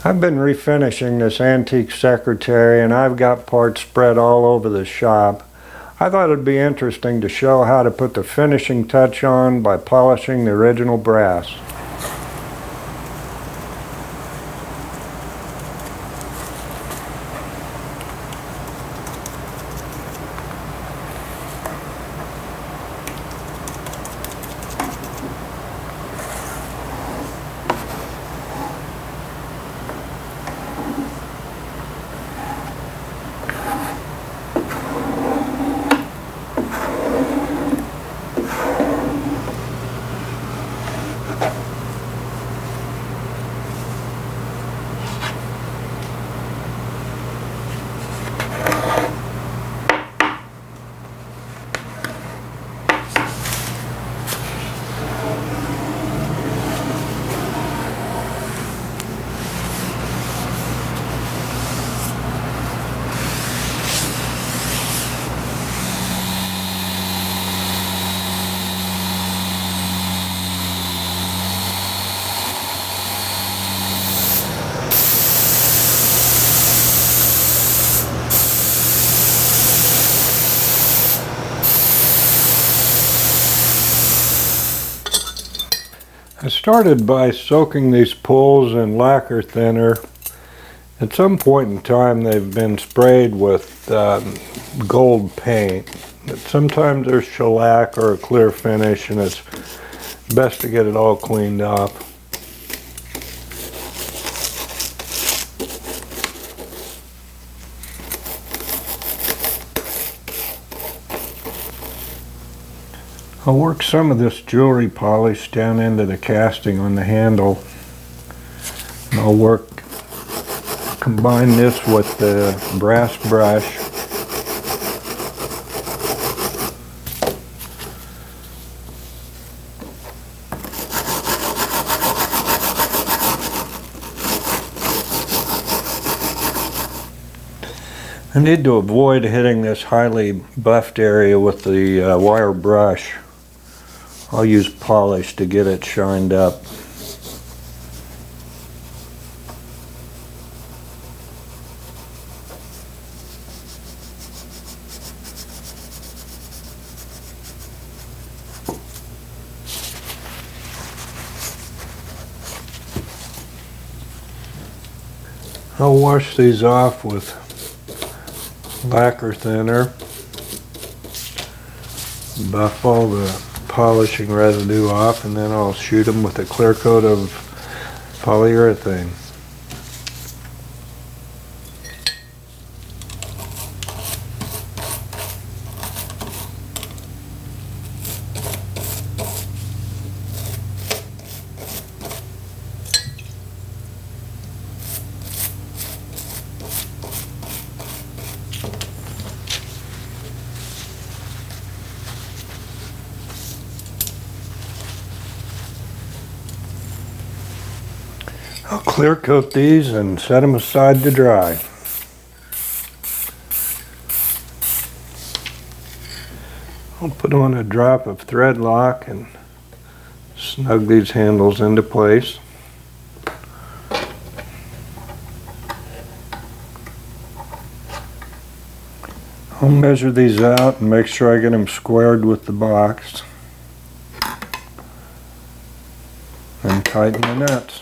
I've been refinishing this antique secretary and I've got parts spread all over the shop. I thought it'd be interesting to show how to put the finishing touch on by polishing the original brass. I started by soaking these pulls in lacquer thinner. At some point in time they've been sprayed with gold paint. Sometimes there's shellac or a clear finish, and it's best to get it all cleaned off. I'll work some of this jewelry polish down into the casting on the handle. And I'll combine this with the brass brush. I need to avoid hitting this highly buffed area with the wire brush. I'll use polish to get it shined up. I'll wash these off with lacquer thinner, buff all the polishing residue off, and then I'll shoot them with a clear coat of polyurethane. I'll clear coat these and set them aside to dry. I'll put on a drop of thread lock and snug these handles into place. I'll measure these out and make sure I get them squared with the box. And tighten the nuts.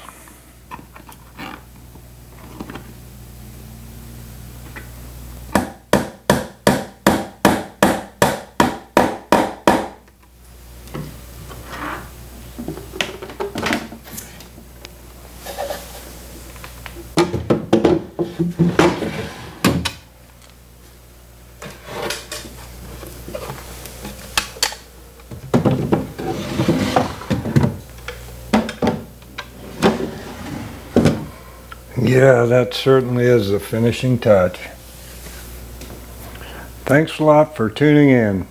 Yeah, that certainly is the finishing touch. Thanks a lot for tuning in.